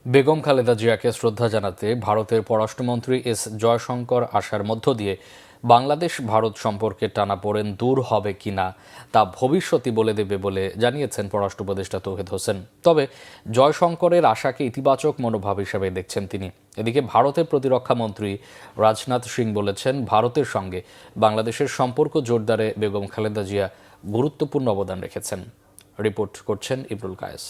বেগম খালেদা জিয়াকে শ্রদ্ধা জানাতে ভারতের পররাষ্ট্রমন্ত্রী এস জয়শঙ্কর আসার মধ্য দিয়ে বাংলাদেশ ভারত সম্পর্কের টানাপোড়েন দূর হবে কিনা তা ভবিষ্যতই বলে দেবে বলে জানিয়েছেন পররাষ্ট্র উপদেষ্টা তৌহিদ হোসেন। তবে জয়শঙ্করের আশাকে ইতিবাচক মনোভাব হিসেবে দেখছেন তিনি। এদিকে ভারতের প্রতিরক্ষা মন্ত্রী রাজনাথ সিং বলেছেন, ভারতের সঙ্গে বাংলাদেশের সম্পর্ক জোরদারে বেগম খালেদা জিয়া গুরুত্বপূর্ণ অবদান রেখেছেন। রিপোর্ট করছেন ইবরুল কায়েস।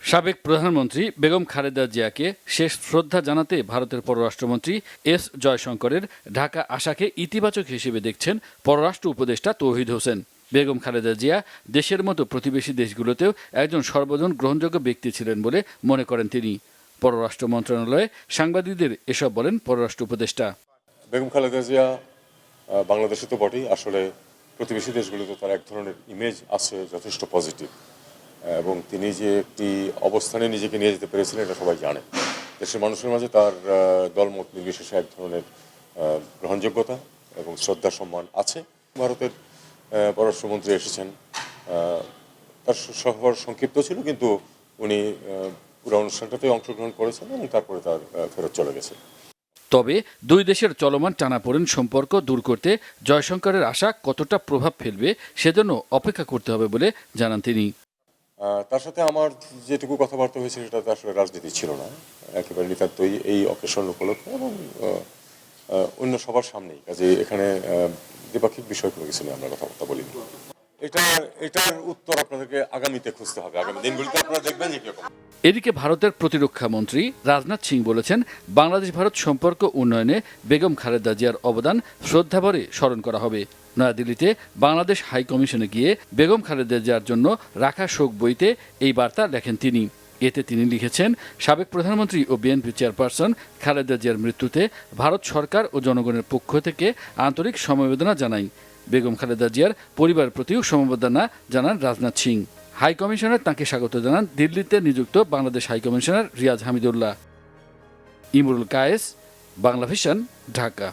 সাবেক প্রধানমন্ত্রী বেগম খালেদা জিয়াকে শেষ শ্রদ্ধা জানাতে ভারতের পররাষ্ট্রমন্ত্রী এস জয়শঙ্করের ঢাকা আসাকে ইতিবাচক হিসেবে দেখছেন পররাষ্ট্র উপদেষ্টা তৌহিদ হোসেন। বেগম খালেদা জিয়া দেশের মতো প্রতিবেশী দেশগুলোতেও একজন সর্বজন গ্রহণযোগ্য ব্যক্তি ছিলেন বলে মনে করেন তিনি। পররাষ্ট্র মন্ত্রণালয়ে সাংবাদিকদের এসব বলেন পররাষ্ট্র উপদেষ্টা। বেগম খালেদা জিয়া বাংলাদেশে তো বটেই, আসলে প্রতিবেশী দেশগুলোতে তার এক ধরনের ইমেজ আছে যথেষ্ট পজিটিভ, এবং তিনি যে একটি অবস্থানে নিজেকে নিয়ে যেতে পেরেছিলেন এটা সবাই জানে। দেশের মানুষের মাঝে তার দলমত নির্বিশেষে এক ধরনের গ্রহণযোগ্যতা এবং শ্রদ্ধা সম্মান আছে। ভারতের পররাষ্ট্রমন্ত্রী এসেছেন, তার সফর সংক্ষিপ্ত ছিল, কিন্তু উনি পুরো অনুষ্ঠানটাতে অংশগ্রহণ করেছেন এবং তারপরে তার ফেরত চলে গেছে। তবে দুই দেশের চলমান টানাপোড়েন সম্পর্ক দূর করতে জয়শঙ্করের আশা কতটা প্রভাব ফেলবে সেজন্য অপেক্ষা করতে হবে বলে জানান তিনি। তার সাথে আমার যেটুকু কথাবার্তা হয়েছে সেটাতে আসলে রাজনীতি ছিল না, একেবারে নিতান্তই এই অকেশন উপলক্ষে এবং অন্য সবার সামনেই। কাজে এখানে দ্বিপাক্ষিক বিষয় কোনো কিছু নিয়ে আমরা কথাবার্তা বলিনি। এটার উত্তর আপনাদেরকে আগামীতে খুঁজতে হবে, আগামী দিনগুলিতে আপনারা দেখবেন যে কিরকম। এদিকে ভারতের প্রতিরক্ষা মন্ত্রী রাজনাথ সিং বলেছেন, বাংলাদেশ ভারত সম্পর্ক উন্নয়নে বেগম খালেদা জিয়ার অবদান শ্রদ্ধাভরে স্মরণ করা হবে। নয়াদিল্লিতে বাংলাদেশ হাই কমিশনে গিয়ে বেগম খালেদা জিয়ার জন্য রাখা শোক বইতে এই বার্তা লেখেন তিনি। এতে তিনি লিখেছেন, সাবেক প্রধানমন্ত্রী ও বিএনপি চেয়ারপারসন খালেদা জিয়ার মৃত্যুতে ভারত সরকার ও জনগণের পক্ষ থেকে আন্তরিক সমবেদনা জানাই। বেগম খালেদা জিয়ার পরিবারের প্রতিও সমবেদনা জানান রাজনাথ সিং। হাই কমিশনার তাঁকে স্বাগত জানান দিল্লিতে নিযুক্ত Bangladesh high commissioner Riaz Hamidullah. Imrul Kayes, Bangla vision, Dhaka.